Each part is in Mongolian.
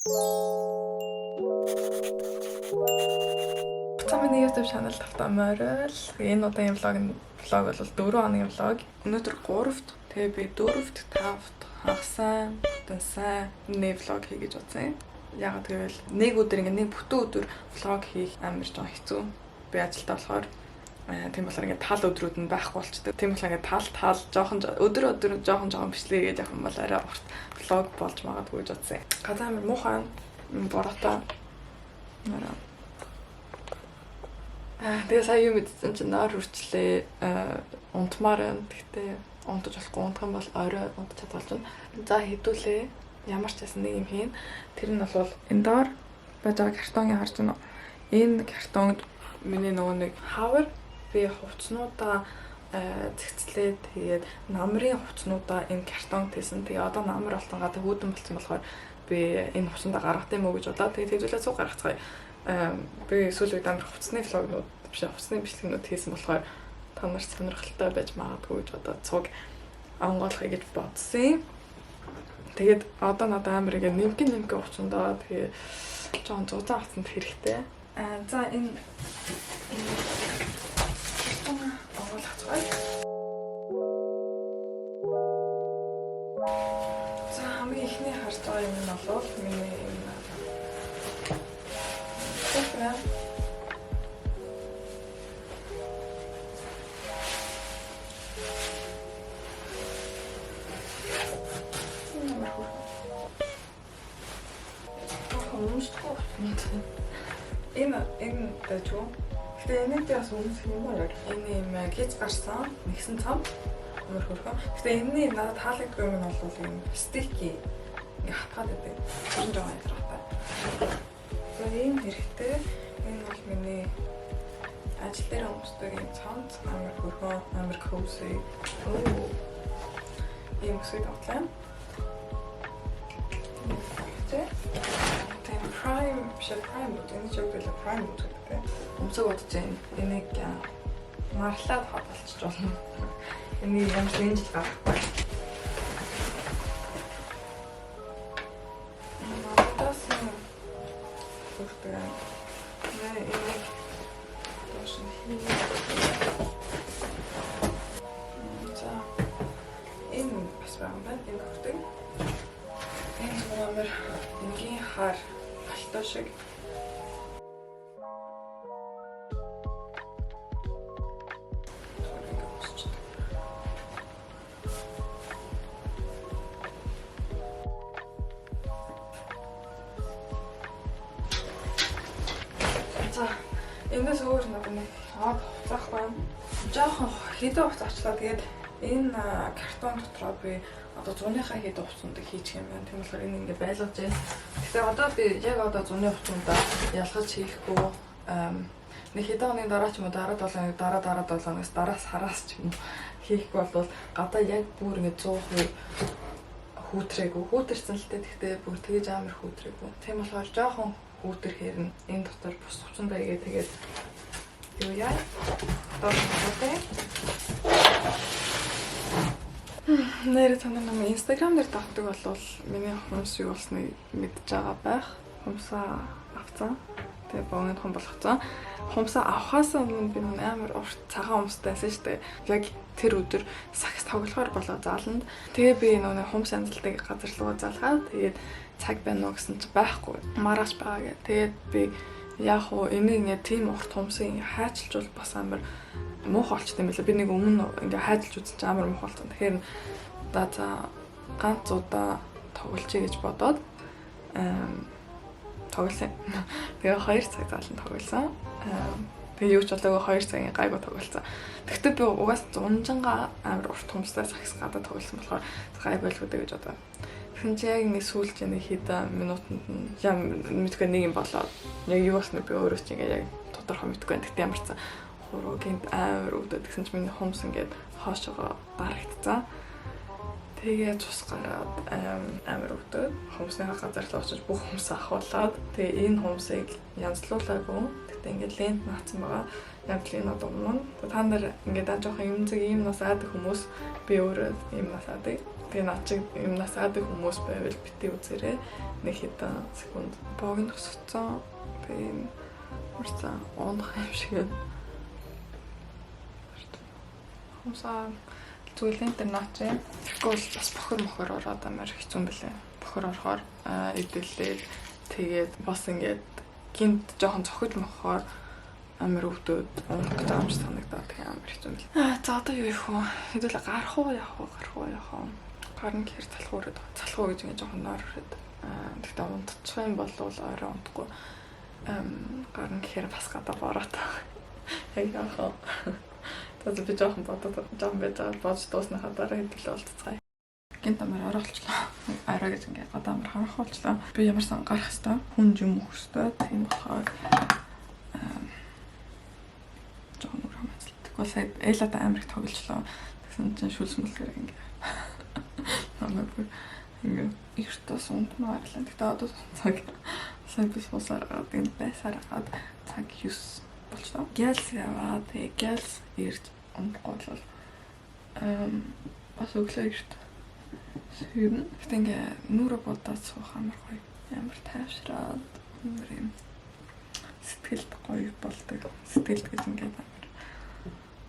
Миний YouTube channel тавтаа морил. Энэ удаагийн влог бол 4 хоногийн влог. Өнөөдөр 3-т. Тэгээ би 4-т, 5-т хагасаа, бүтэн сайн нэг влог хий гэж бодсон юм. Ягаад гэвэл нэг өдөр нэг бүтэн өдөр влог хийх амар жоо хэцүү. Би ажилдаа болохоор тийм болохоор ингээд тал өдрүүд нь байхгүй болчтой. Тийм болохоор ингээд тал жоохон өдөр жоохон бичлэгээ гэж явах юм бол арай урт влог болж магадгүй гэж бодсон. Газар амар муухай бороотой. Тэгээ сая юу мэдсэн чинь нойр хүрчлээ унтмаар байна. Гэхдээ унтаж болохгүй, унтах юм бол орой унтаж чадвал чинь. За хэдүүлээ. Ямар ч байсан нэг юм хийн. Тэр нь бол энэ доор байж байгаа картоныг харж байна уу? Энэ картонд миний нөгөө нэг хавар би хувцснуудаа зэгцлээ. Тэгээд намрын хувцснуудаа энэ картонд хийсэн. Тэгээ одоо намар болсон гадаа хүүдэн болсон болохоор би энэ хувцсандаа гаргах юм уу гэж бодлоо. Тэгээд хэдүүлээ цуг гаргацгаая. Би сүүлийн үед амар хувцсны влогнууд биш хувцсны бичлэгнүүд хийсэн болохоор та нар сонирхолтой байж магадгүй гэж одоо цуг онгойлохыг гэж бодсон. Тэгээд одоо надад амар ингэ нэмгэн хувцсандаа тэгээ жоон зузаан хувцсанд хэрэгтэй. За энэ онгойлгоцгой. За хамгийн ихний харж байгаа юм нь бол миний энэ Тэврэ. Энэ дэжгүй. Гэтэ энэ дэс өмнөх юм уу яг? Энэ юм гэж гарсан нэгсэн цам амар хөрхөн. Гэтэ энэний надад таалагддаг юм нь бол юм стики ингээ хатгаад байдаг. Тэр жоо ядраатай. За ийм хэрэгтэй. Энэ бол миний ажил дээр өмсдөг юм цамц амар хөрхөн, амар cozy. Ийм үсэг тавтлаа. Prime, энэ ч үгүй л prime гэдэг. Өмсөг бодож байна. Энийг марлаад хадгалчих болно. Энийг ямар ч жил гарахгүй. Надаас хүрдэг. Энийг тоош хий. За. Энэ бас байна. Энэ хүрдэг. Энэ амар энгийн хар алтаа шиг. За энэс өөр нэг хуцаах байна. Жохон хэдэн хуцаачлаа. Тэгээд энэ картон дотроо би одоо 100-ийнхаа хэдэн хувцсуудыг хийчих юм байна. Тийм болохоор энэ ингээ байлгаж байна. Гэхдээ одоо би яг одоо 100-ны хувцсуудаа ялгаж хийхгүй нэг хэдэн хоногийн дараа ч юм уу дараа 7 хоног дараа 7 хоногоос дараа сараас ч юм уу хийхгүй бол гадаа яг бүр ингээ 100% хүүтрээгүй. Хүүтэрсэн л дээ. Гэхдээ бүр тэгэж амар хүүтрээгүй. Тийм болохоор жоохон хүүтэр хэрнэ. Энэ дотор бус хувцсандаа игээ тэгээд юу яа? Одоо нэр танаа намайг Instagram дээр дагдаг болвол миний хүмүүс юу болсныг мэдж байгаа байх. Хумсаа авцсан. Тэгээ богино хум болгоцсон. Хумсаа авахаас өмнө би амар урт цагаан хумстай байсан шүү дээ. Яг тэр өдөр сакс тоглохоор болоо зааланд. Тэгээ би нөгөө хумс янзлалтыг газар руу залгаад тэгээд цаг байна уу гэсэн чи байхгүй. Маргааш байгаа гэ. Тэгээд би яг уу энийг тийм урт хумсыг хайчилж бол бас амар муухай болчтой юм билээ. Би нэг өмнө ингээ хайжилж үзсэн чинь амар муухай болсон. Тэгэхээр за ганц удаа тоглолцъя гэж бодоод тоглосон. Тэгээ 2 цаг заалан тоглосон. Тэгээ юу ч болоогүй 2 цагийн гайгүй тоглосон. Тэгтээ би угаас зунжанга амар урт хумстай сакс гадаа тоглосон болохоор гай байлгүй дээ гэж бодоо. Тэгсэн чи яг нэг сүүлч нэг хэдэн минутанд юм мэдгүй нэг юм болоод яг юу болсныг би өөрөө ч ингээ яг тодорхой мэдгүй байна. Тэгтээ ямарсан хуруугийн амар өвдөд гэсэн чи миний хумс ингээд хоошоо барагдцсан. Тэгээ цус гараад амар өвдөд хумсны газар руу очиж бүх хумсаа ахуулаад тэгээ энэ хумсыг янзлуулаагүй. Тэгтээ ингээд лент наацсан байгаа. Яг л энэ одоо өмнө та нар ингээд жоохон юм зүг юм нас аадаг хүмүүс би өөрөө юм нас аадаг. Тэгээ наа чи юмнаас аадаг хүмүүс байвал бити үзээрэй. Нэг хэдэн секунд богино хөсцөн. Тэгээ урьдчилан унах юм шиг байна. Хумсаа зүйлэн дээр наа чи тэгвэл бас бохор ороод амар хэцүү юм бэлээ. Бохор орохоор эдэлээд тэгээд бас ингээд гинт жоохон цохиж мохоор амар өвдөд унах гэж байгаа юм шиг санагдаад тэгээ амар хэцүү юм бэл. За одоо юу их вэ? Хэдүүлээ гарах уу явах уу? Гарна гэхэр залах уу гэж ингээд жоохон нойр өрөөд. Тэгтээ унтчих юм бол орой унтахгүй. Гарна гэхэр бас гадаа бороод. Яг яах вэ? Тэгээд би жоохон бодож дуусныхаа дараа хэдүүлээ олцгаая. Гинт амар оролцлоо. Арай гэж ингээд гадаа амар харах болчлоо. Би ямарсан гарах хэвээр хүн юм өгөх хэвээр тийм болохоор жоохон өөр хамаатай. Тэгвэл сая Эллада амар их тоглолцлоо. Тэгсэн чинь шүлсмэлгээр ингээд намайг ингээд ихтээс унтмаар лээ. Тэгтээ одоо цаг сая би сусаар гад байсаар гад цаг 9 болчлоо. Гялс яваа. Тэгээ гялс ирж унтгоол бас өглөө ирт. Сүйн. Тэгтээ нүрэ бодоод суух амар гоё. Амар тайвшраад амар юм сэтгэлд гоё болдог. Сэтгэлд гэж ингээд амар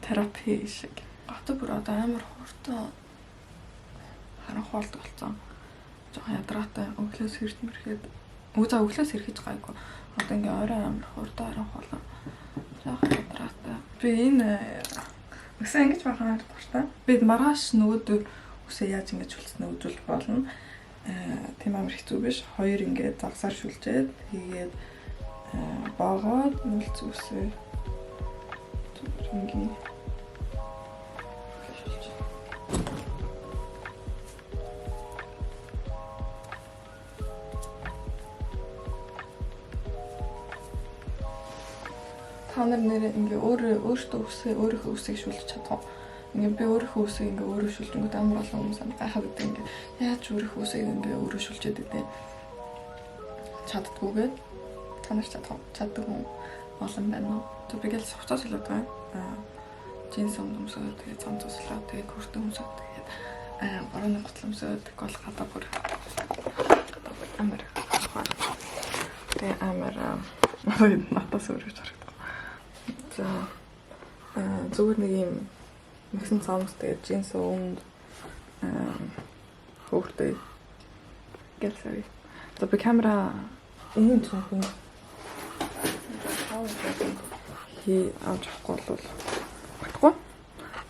терапи шиг. Гот бүр одоо амар хурдан харанхуйлт болсон. Жохон ядраатай өглөөс хэрд мэрхэд өглөөс хэрхэж гайгүй. Одоо ингээ орой амар хурдан харанхуулаа. Жохон ядраатай. Би энэ өсөө ингэж бахаар дуртай. Би маргааш нөгөөдөр үсээ яаж ингэж шүлцснээ үзүүлэх болно. Тийм амар хэцүү биш. Хоёр ингээ загсаар шүлжээд тэгээд багаад нүлц үсээ ингээ та нар нэрээ ингээ өөртөө өөрийнхөө үсийг шүлж чадах. Ингээ би өөрийнхөө үсийг ингээ өөрөө шүлжэнгүүд амар олон хүмүүс гайхаад байдаг ингээ яаж өөрийнхөө үсийг ингээ өөрөө шүлжээд идэв. Чаддгүйгээд та нар чаддаг хүн олон байна уу? Тэг би гэл сувцаас л байгаа. Джинс өмсөө тэгээ цамц услаа тэгээ хүртэн өмсөө тэгээ барууны готломсоо тэгвэл гадаа бүр амар тэгээ амар натас өргөж харагдав. За зүгээр нэг юм мэгсэн цамц тэгээ джинс өмд хөөртэй гэлсэй. За би камера энэ жоохон хий авч авахгүй бол багтахгүй.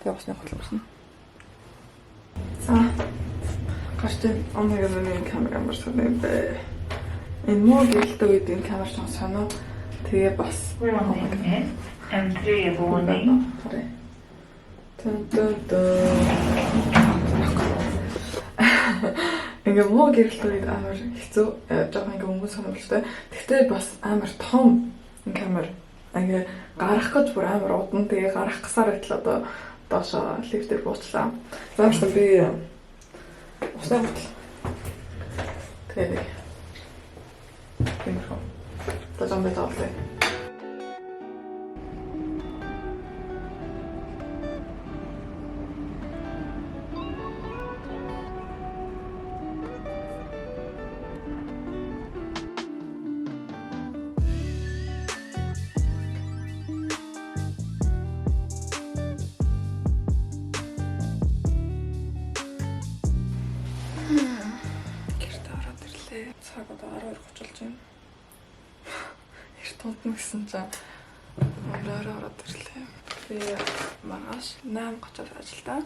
Тэгээ усны готломсон. За гаштай омегагийн камера амарсан юм бэ. Энэ муу гэлтэй үед энэ камер ч соноо. Тэгээ бас M3 warning. Ингээ муу гэрэлтэй үед амар хэцүү. Жохон ингээ өнгө сонирхолтой. Тэгтээ бас амар том энэ камер. Ингээ гарах гэж бүр амар удан. Тэгээ гарах гасаар байтал одоо доошоо лифтээр буучлаа. Заавал би усаа бодлоо. Тэгээ тиймэрхүү. Тажам байтал. Цаг одоо 12:30 болж байна. Эрт тунтна гэсэн чинь орой ороод ирлээ. Би маргааш 8:30-д ажилдаа.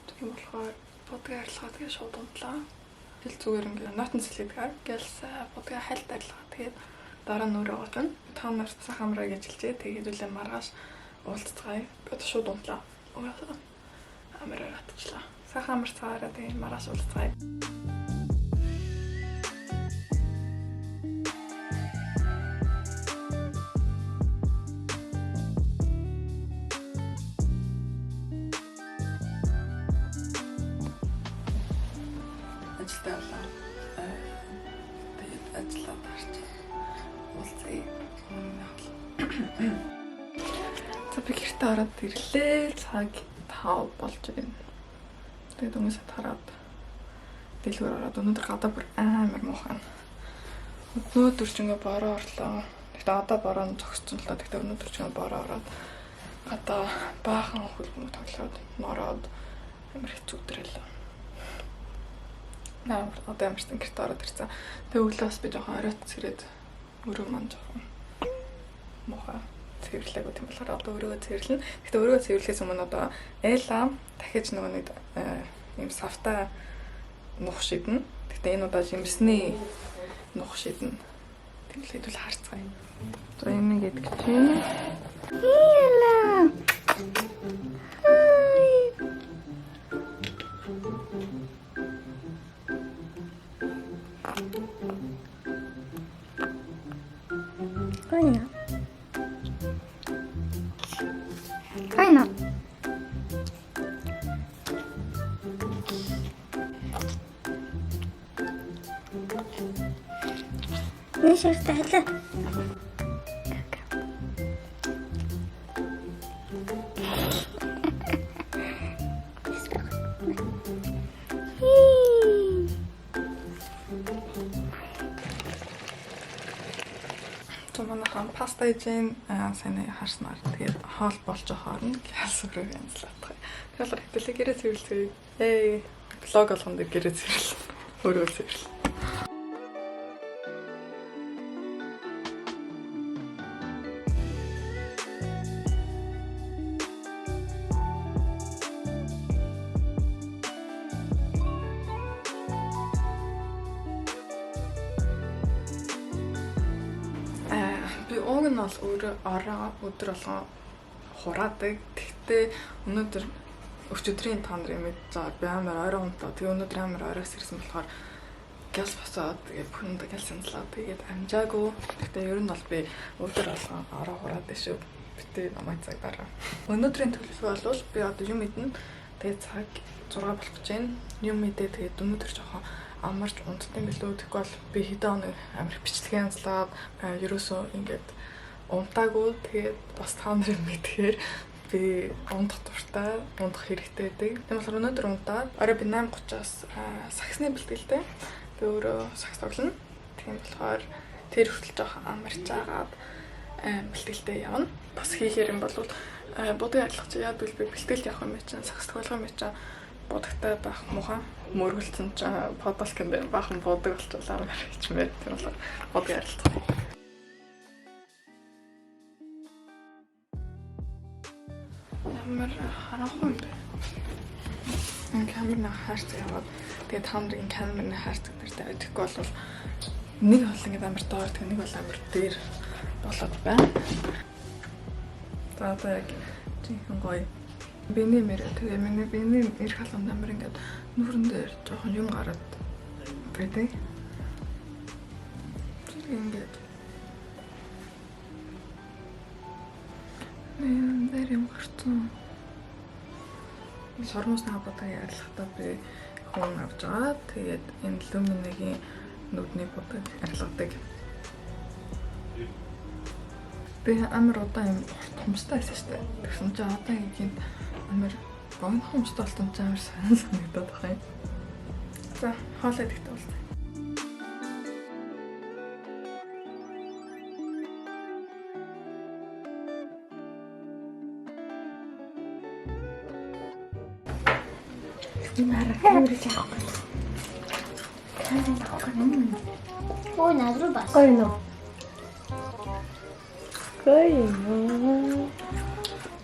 Тийм болохоор будгийн арилгаа тэгээ шууд унтлаа. Хэл зүгээр ингээ нотон сэлгээдгээр гэлс будгийн хальт арилгаа тэгээд дараа нь өөрөө гоотно. Та нарт сайхан амраа гэж хэлжээ. Тэгээд үлээ маргааш уулзцгаая. Би шууд унтлаа. Амраа татчихлаа. Сайхан амар цаараа тэгээд маргааш уулзцгаая. Ажилтаа болоо. Тэгээд ажиллаад гарч уулзъя. За би гэртээ ороод ирлээ. Цаг 5 болж байна. Тэгээд хүмүүсээ тараад Дэлгүүр ороод өнөөдөр гадаа бүр амар муухай. Өнөөдөр ч ингээ бороо орлоо. Гэхдээ одоо бороо нь зогссон л доо. Гэхдээ өнөөдөр ч ингээ бороо ороод гадаа баахан хөлбөмбөг тоглоод нороод амар хэцүү өдрөл. Наа одоо ямар ч гэрт ороод ирсэн. Тэгээ өглөөс би жоохон оройтц ирээд өрөө маань жоохон муухай цэвэрлээг гэх юм болохоор одоо өрөөгөө цэвэрлэнэ. Гэхдээ өрөөгөө цэвэрлэхээс өмнө одоо Элла дахиж нөгөө нэг ийм савта нух шиднэ. Гэхдээ энэ удаа жимсний нух шиднэ. Тэгэлээ хэдүүл харцгаая. За энэ гэдэг чинь Элла. Кайна. Не шертала. Манайхан паста ижин сайн харснаар тэгээд хоол болж хоорно гяс өрөө янзлаадах. Тэгэхээр хэвлээ гэрээ цэвэрлэе. Блог болгонд гэрээ цэвэрлээ. Өрөө цэвэрлээ. Би уг нь бол ороо өдөр болгон хураадаг. Тэгтээ өнөөдөр өчигдрийн та нарын мэдж байгаа би амар орой унтаа. Тэгээ өнөөдөр амар оройс ирсэн болохоор гялс босоод тэгээ бүхэнд гялс сандлаа. Тэгээд амжаагүй. Тэгтээ ер нь бол би өдөр болгон ороо хураадаг шүү. Битээ намайг цаг дараа. Өнөөдрийн төлөвлөгөө бол би одоо юм мэднэ. Тэгээ цаг 6 болох гэж байна. Юм мэдээ тэгээд өнөөдөр жоохон амарч унтдаг билүү. Тэгвэл бол би хэдэн хоног амар бичлэг янзлаад ерөөсөө ингээд унтаагүй. Тэгээд бас та нарын мэдхээр би унтах дуртай, унтах хэрэгтэй байдаг. Тийм болохоор өнөөдөр унтаад орой би 8:30-аас саксны бэлтгэлтэй. Би өөрөө сакс тоглоно. Тийм болохоор тэр хүртэл жоохон амарч агаад бэлтгэлтэй явна. Бас хийхээр юм бол будын ажиллах чи яад би бэлтгэлд явах юм чинь сакс тоглох юм чинь будагтай байх муухай. Мөргөлцөн ч подкастын дээр баахан будаг болчихлоо амар хичмээр. Тийм болохоор будыг арилцах. Ямар харахгүй юм бэ? Камерны хаарц яваад тэгээд та нарын камерны хаарцаг дээр тавиад тэгэхгүй бол нэг бол ингээд амар доор тэг нэг бол амар дээр болоод байна. За одоо яг тийм гоё. Биний мэр тэгээ биний эрх халуун амар ингээд нүрэн дээр жоохон юм гараад байдаг. Ингээд нэр юм гарсан. Сормос наабатаа ярилцахдаа би хүн авч байгаа. Тэгээд энэ люминыгийн нүдний бодог арилгадаг. Би амар удаан юм хомстой байсан шүү дээ. Тэгсэн чинь одоо ингээд амар гон хомстой болсон ч амар санагдаад байна. За, хоолой ихтэй болтой. Нара камерыг авах. Ой, надруу бас. Гойно.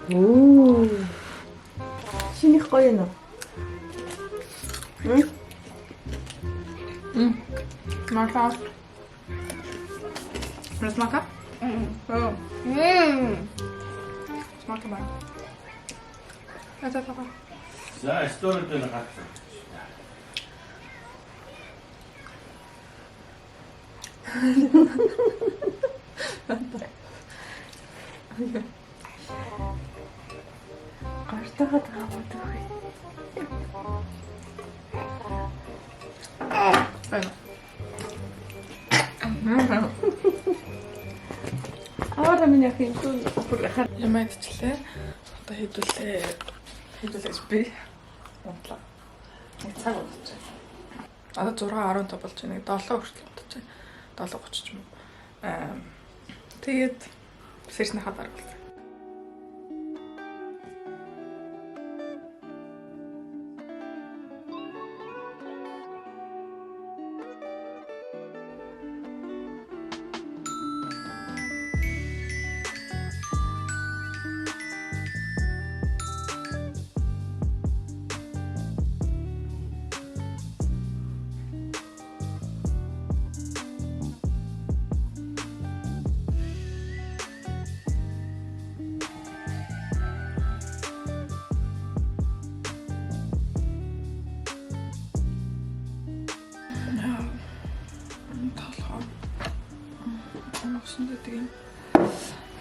Оо. Шинийх гоё нөө. Мака. Мака? Оо. Мака ба. Это. За, историята на хатта. Гартагаад аваад өгье. Аваад миний хин тун Юм айдчлээ. Одоо хэдүүлээ би унтлаа. Цаг болж байна. Одоо 6:15 болж байна. 7 хүртэл унтаж байна. 7:30 ч юм уу. Тэгээд сэрснийхаа дараа болсон.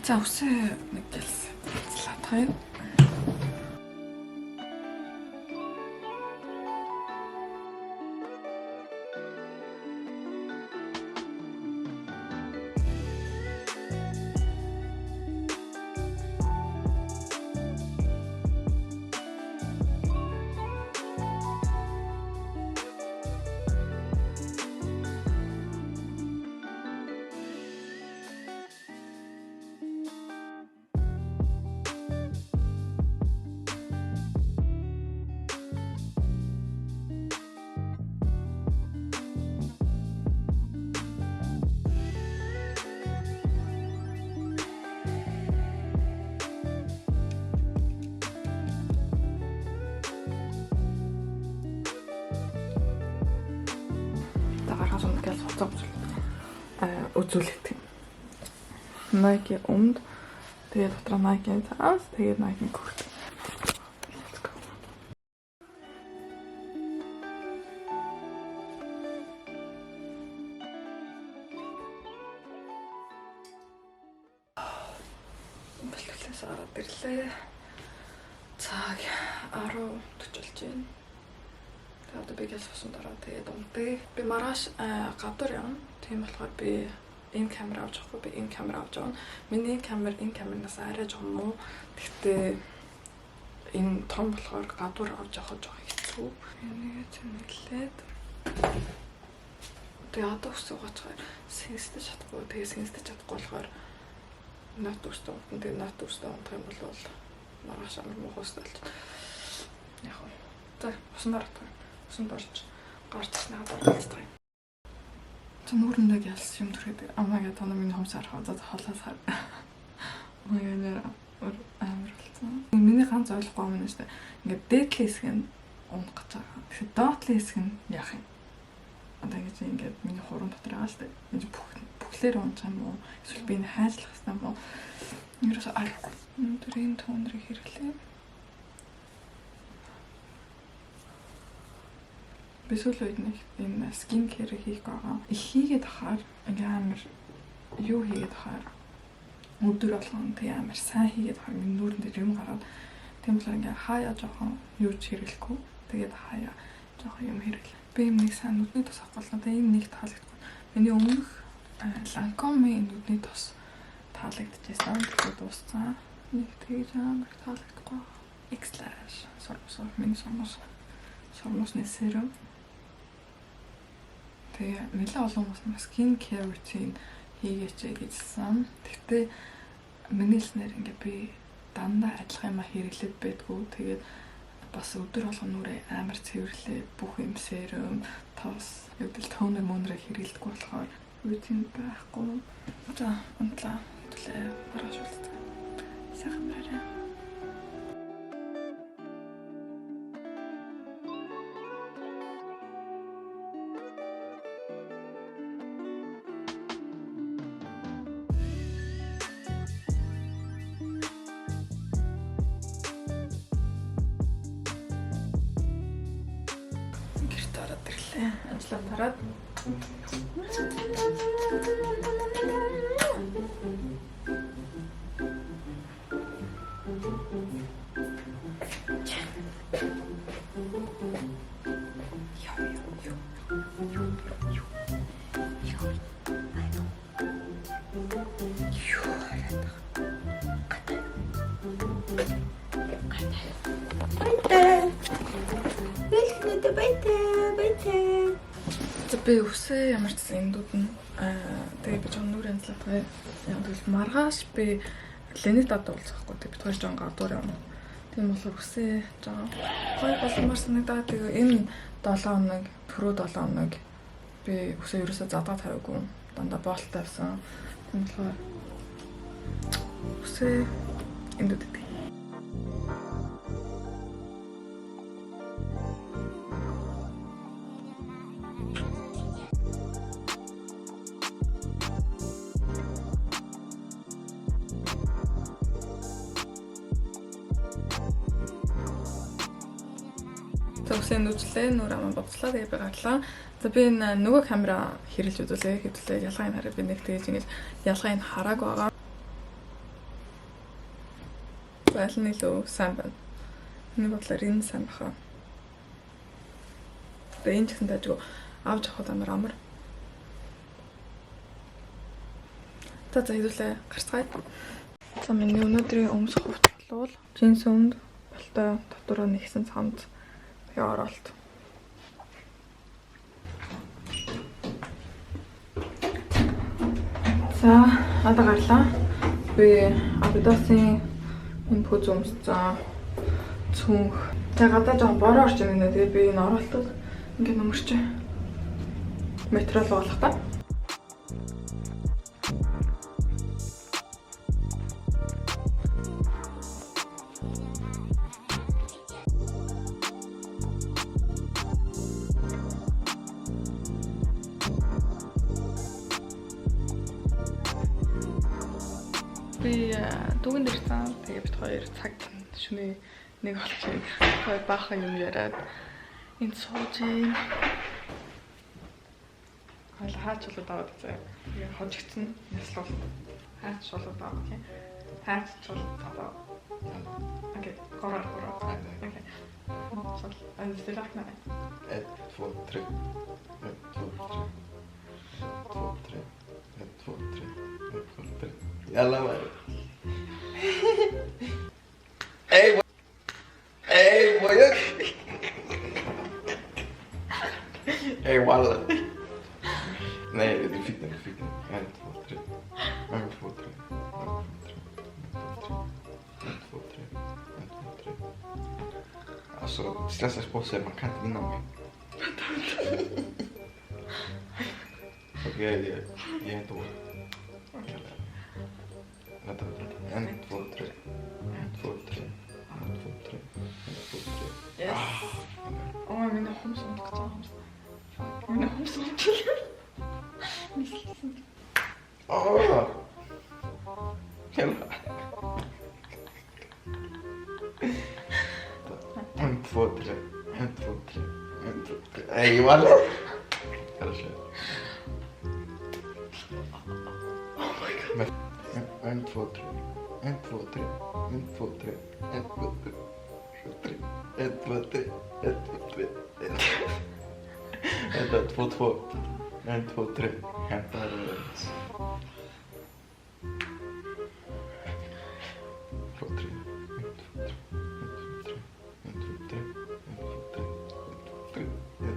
За үсээ нэг гэлсэн. Латгая. Гаргаж унагаас хуцаа үзүүлэх юм. Nike өмд тэгээд дотроо Nike-ийн цаас тэгээд Nike-ийн күрт. Бэлгэлээс ороод ирлээ. Цаг 10:40 болж байна. Тэгээд би гээс усан дараа тэгээд унтъя. Би маргааш гадуур явна. Тийм болохоор би энэ камер авч явахгүй, би энэ камер авч явна. Миний камер энэ камернаас арай жоохон муу. Гэхдээ энэ том болохоор гадуур авч явах жоохон хэцүү. Энийг зэмлээд тэгээд одоо өсөөгөөцгоор сэнсдэж чадахгүй. Тэгээд сэнсдэж чадахгүй болохоор нот үстэ унтна. Тэгээд нот үстэ унтах юм бол маргааш амар муу хөөсөлж. Яг нь. За уснаар таа. Усан болж гарч ирснээр дараалцдаг. Тэ нүрэндээ ялс юм төрхөд амаагаа тань миний хомсаар хавзаад холоос хар. Маягаар амар болсон. Миний ганц ойлгохгүй юм нь шүү дээ. Ингээд дээдлийн хэсэг нь унах гэж байгаа. Тэгэхээр доотлын хэсэг нь яах юм? Одоо ингэж ингээд миний хуран дотор байгаа шүү дээ. Энд бүхлээр унах юм уу? Эсвэл би энэ хайжлах хэрэгтэй юм уу? Ерөөсөө аргагүй. Өнөөдрийн тонрыг хэрэглээ. Би сүүл үед нэг энэ скин кэр хийх байгаа. Их хийгээд ахаар ингээ амар юу хийгээд ахаар өдөр болгон тэг амар сайн хийгээд ахаар миний нүүрэн дээр юм гараад тийм болохоор ингээ хаяа жоохон юу ч хэрэглэхгүй. Тэгээд хаяа жоохон юм хэрэглээ. Би юм нэг сайн нүдний тос авахгүй. Тэгээд энэ нэг таалагдсан. Миний өмнөх Lancome нүдний тос таалагдчихсан. Тэгээд дууссан. Нэг тэгж амар таалагдахгүй. X-Lash миний сормосны серум. Тэгээ нэлээд олон хүмүүс skin care routine хийгээч гэжсэн. Тэгтээ миний хэлснээр ингээ би дандаа адилхан юм хэрэглээд байдгүй. Тэгээд бас өдөр болгон нүрээ амар цэвэрлээ. Бүх юм серум, тос, өвдөл тонер мөнрээ хэрэглэдэггүй болохоор routine байхгүй. За унтлаа. Төлөө маргааш уулзъя. Сайхан байна. Ажлаа тараад Би үсээ ямар ч эндүүд нь тэгээ би жоон нүрэн златгай яг л маргааш би Ленитад уулзахгүй тэгээ бид хоёр жоон гадуур юм. Тийм болохоор үсээ жоон гой болмоор санагдаа. Тэгээ энэ 7 хоног түрүү 7 хоног би үсээ ерөөсөө задгаа тавиагүй. Дандаа боолтой байсан. Тийм болохоор үсээ эндүүд идэв. Төвсөн үжлээ нүр аман боцлоо тэгээ би гарлаа. За би энэ нөгөө камера хэрэлж үзүүлээ. Хэдүүлээ ялгааг хараа би нэг тэгэж ингэж ялгааг харааг байгаа. Байлны лөө сайн байна. Энэ бодлоор энэ сайн баха. Тэгээ энэ ч гэсэн дайггүй авч авах амар. За хэдүүлээ гарцгаая. За миний өнөөдрийн өмсөх хувцас бол джинс өмд болтой дотор нэгсэн цамц оролт. За одоо гарлаа. Би Adidas-ийн энэ пүүз өмссөн цүнх. Тэгээ гадаа жоохон бороо орч байна. Тэгээ би энэ оролтод ингээд нөмөрч материал болох та. Би дүгэн дэрсэн. Тэгээ бид хоёр цаг шөнийн 1 болчихыг хоёр баахан юм яриад энд сууж ийн. Хаач болоод аваад заа. Тэгээ хожигдсан яслал хаач болоод аваад тийм. Хаач болоод аваад. Окей, гоо. Окей. Сол анзлах наа. 1 2 3 Yalla var. Ey boyuk. Ey valla. Nej, du fick den. 1 2 3. 1 2 3. 1 2 3. Alltså, stressas på sig, man kan inte vinna mig. Okej, jag är inte ord. Vänta. 1 2 3. 1 2 3. 1 2 3. 1 2 3. Yes. Ой, миний хомс унтчихсан. Миний хомс унтчихсан. Åh! Jävlar. 1 2 3. 1 2 3. 1 2 3. Ey valla. Хорошо. 1 2 3. 1 2 3. 1 2 3. 1 2 3. 1 2 3. 1 2 3. Это 2 2. 1 2 3. Hämtar 2 3. 1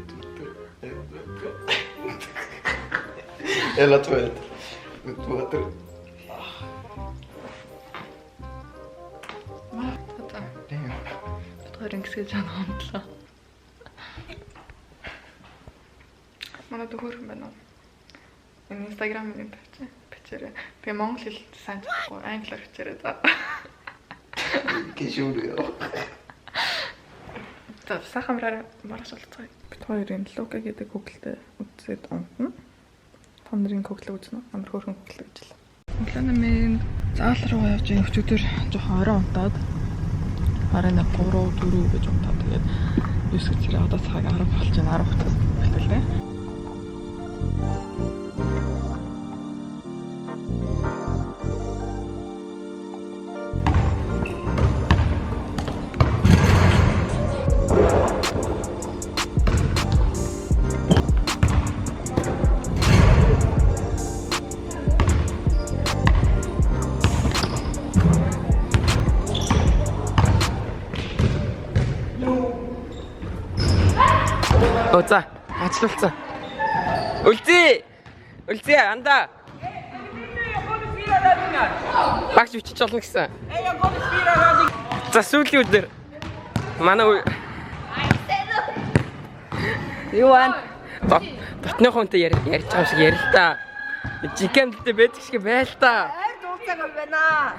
2 3. Eller 2 1. 2 3. Төрөнгөсгөө жан хондлоо. Манай дөхөр юм байна уу? Энэ Instagram-ын бичээрэй. Би монгол хэл сайн чадахгүй, англиар бичээрэй за. Кэшүүрээ. За сайхан камераар маргааш болцгоё. Бид хоёрын Лука гэдэг Google-тэй үзээд унтна. Та нарын Google үзнэ. Амар хөөрхөн Google гэж л. Монголын заал руу явж байгаа өчигдөр жоохон орой унтаад харин 3 4 гэж унтаад тэгээд 9 гэж одоо цаг 10 болж байна. 10 хотод хэлтэлээ. За, ажиллуулцаа. Үлзий анда. Багш бичиж болно гэсэн. За сүүлийн өдөр манай юу ан дотны хүнтэй ярьж байгаа шиг ярил л та. Жикэмдтэй байдаг шиг байл та. Дуусах юм байна.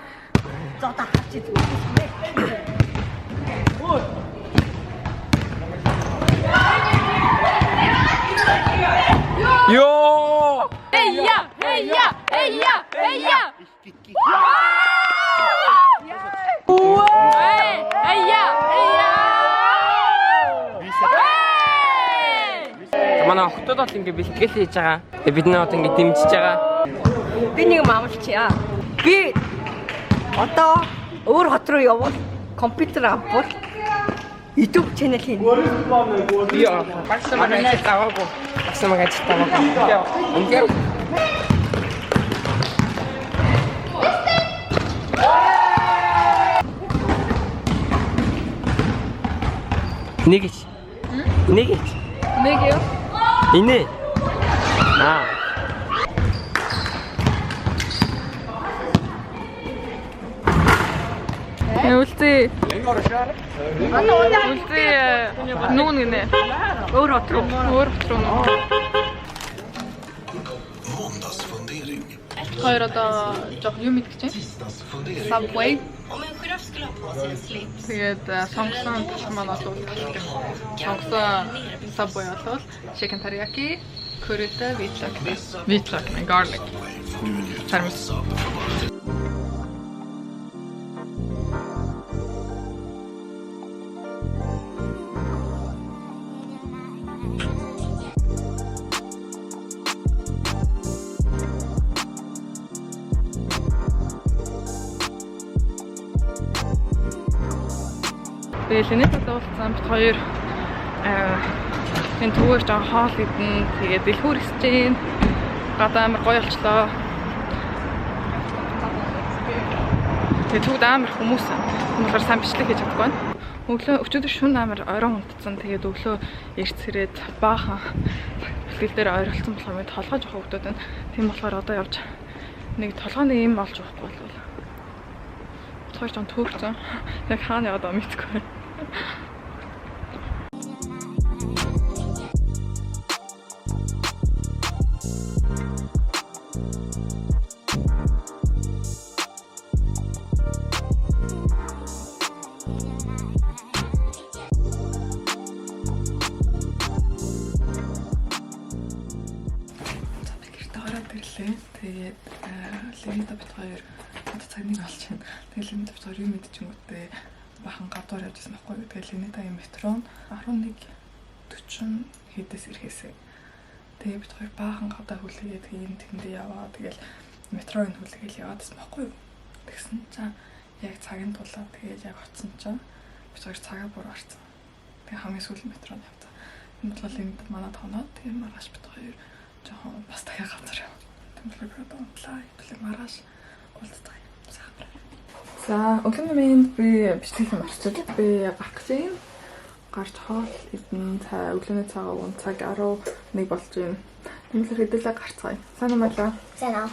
Зодаа хачиж үзсэн. Йоо! Эйя! Эйя! Эйя! Эйя! Эйя! Манай охтод бол ингэ бэлтгэл хийж байгаа. Бид нэ одоо ингэ дэмжиж байгаа. Би нэг маамлчаа. Би одоо өөр хот руу явбал компьютер авбал YouTube channel хийн. Яа, багш намайг таваагүй. Багш намайг таваагүй. Ингээд Нэгэж. Нэг юу? Инээ. Үлзий. Үлзий нүүн гинэ. Өөр хот руу. Хоёр одоо жоох юм идэх чинь. Subway. Тэгээд сонгосон талхан маань бол сонгосон Subway бол chicken teriyaki, curryтэй wheat garlic. Termis. Тэгээд линейт одоо уулзсан бид хоёр энэ төвөөр жоо хоол идэн тэгээд дэлгүүр ихсэж гин гадаа амар гоё болчлоо. Тэгээд төвд амар хүмүүс болохоор сайн бичлэг хийж чадахгүй байна. Өчигдөр шөнө амар оройн унтцсан. Тэгээд өглөө эрт сэрээд баахан бэлтгэл дээр ойролцсон болохоор мэд толгой жоох өгдөд байна. Тийм болохоор одоо явж нэг толгойн юм олж өгөхгүй болов. Хоёр жон төөрцөн. Яг хаана яваад байгаа мэдгүй. Тэгээд лимита бит хоёр одоо цагныг олж байна. Тэгээд лимита бит хоёр юм мэдчихэнгүүтээ бахан гадуур явжсэн байхгүй юу. Тэгээд лимитагийн метро нь 11:40 хэдээс ирэхээсээ. Тэгээд бит хоёр бахан гадаа хүлээгээд ийм тэндээ яваа. Тэгээд метрогийн хүлээгээл яваадсан байхгүй юу. Тэгсэн чинь яг цагийн тулаа тэгээд яг очсон чинь бит хоёр цагаа бүр гарцсан. Тэгээд хамгийн сүүлийн метронд явцсан. Энэ бол лимит манай тоноод тэгээд маргааш бит хоёр жоохон бас дахиад газар яваа. Маргааш уулздаг юм. За, өглөөний мэнд би бичлэгийн марчид би гарах гэж байна. Гарч хоол идэн цай өглөөний цагаа уун цаг 11 болж байна. Тэмүүлэр хэдүүлээ гарцгаая. Сайн уу мала? Сайн аа.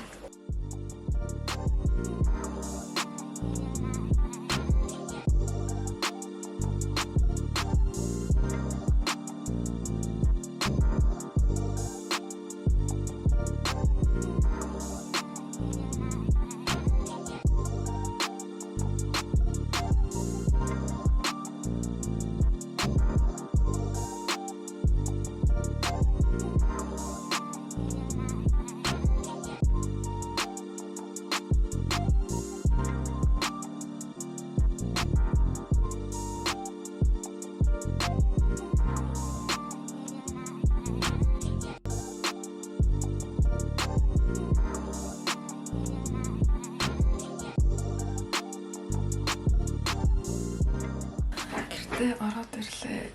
Тэ ороод ирлээ.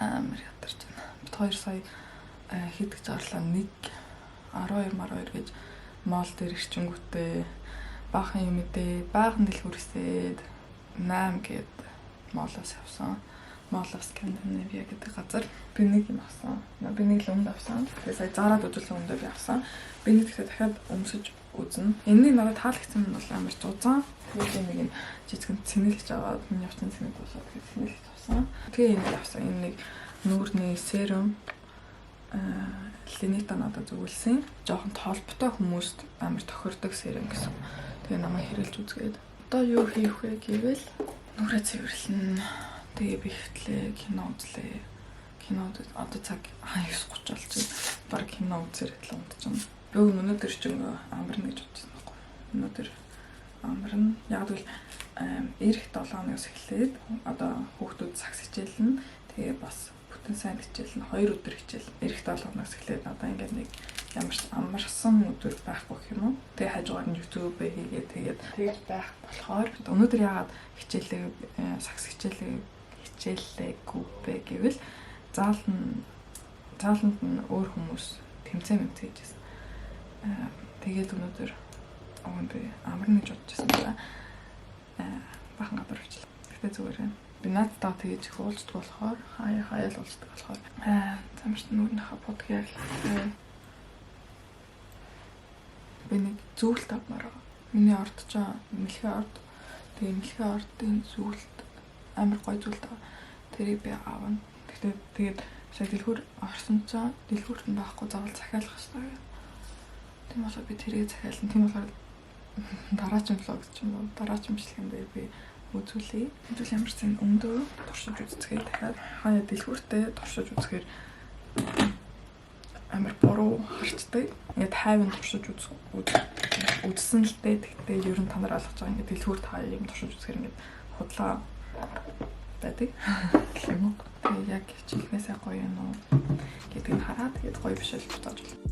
Амар ядарч байна. Бид хоёр сая хийдэг зарлаа 1:12 гэж моол дээр ирчингүүтээ баахан юм идээ, баахан дэлгүүрсээд 8 гээд моолоос явсан. Mall of Scandinavia гэдэг газар би нэг юм авсан. Би нэг л өмд авсан. Тэгээ сая зараад үзүүлсэн өмдөө би авсан. Би нэг ихтэй дахиад өмсөж үзнэ. Энэний надад таалагдсан нь бол амар зузаан. Тэгээд нэг юм жижигэн цэнгэлж аваад миний явцсан цэнэг болоод тэгээд цэнгэлж авсан. Тэгээ энэ авсан. Энэ нэг нүүрний серум Ленита надад зөвлөсөн. Жохон толботой хүмүүст амар тохирдог серум гэсэн. Тэгээ намайг хэрэлж үзгээд одоо юу хийх вэ гэвэл нүрээ цэвэрлэн. Тэгээ бихтлээ, кино үзлээ. Кинод одоо цаг 9:30 болж байна. Бараг кино үзээр л унтчихна. Би өнөөдөр ч амарна гэж бодсон байхгүй. Өнөөдөр амарна. Яг л эрэх 7 хоногоос эхлээд одоо хүүхдүүд цагс хичээлнэ. Тэгээ бас бүтэн сайн хичээлнэ. 2 өдөр хичээл. Эрэх 7 хоногоос эхлээд одоо ингээд нэг ямар ч амарсан өдөр байхгүй юм уу. Тэгээ хажуугаар нь YouTube хийгээд тэгээд байх болохоор өнөөдөр яагаад хичээлээ сакс хичээлээгүй бэ гэвэл зааланд нь өөр хүмүүс тэмцээн хийжсэн. Тэгээд өнөөдөр би амарна гэж бодчихсон байна. Бахан гадар явчихлаа. Гэтэ зүгээр байна. Би надтай тэгэж их уулздаг болохоор хаяал уулздаг болохоор замарч нүрийнхаа бодгийг ярил. Би нэг зүйлт авмаар байгаа. Миний орд ч мэлхий орд. Тэгээ мэлхий ордын зүйлт амар гоё зүйлт байгаа. Тэрийг би аавна. Тэгээд сая дэлгүүр орсон ч дэлгүүрт нь байхгүй заавал захиалах хэрэгтэй. Тийм болохоор би тэрийг захиална. Тийм болохоор дараагийн влог ч юм уу дараагийн бичлэгэнд би үзүүлье. Хэдүүл ямар ч зэн өндөө туршиж үзцгээд дахиад хаяа дэлгүүртээ туршиж үзэхээр амар буруу харцдаг. Ингээд хайвын туршиж үзсэн л дээ. Тэгтээ ер нь та нар ойлгож байгаа ингээд дэлгүүрт хаяа юм туршиж үзэхээр ингээд худлаа байдаг. Гэх юм уу. Тэгээ яг хичээлнээсээ гоё юм уу гэдгийг хараад тэгээд гоё бишэл буцааж байна.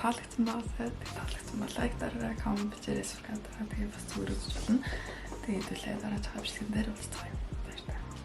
Таалагдсан бол лайк дараарай, коммент бичээрэй, субскрайб дараарай. Тэгээ бас зүгээр үзэж болно. Тэгээд үлээ дараагийн бичлэгэн дээр уулзцгаая.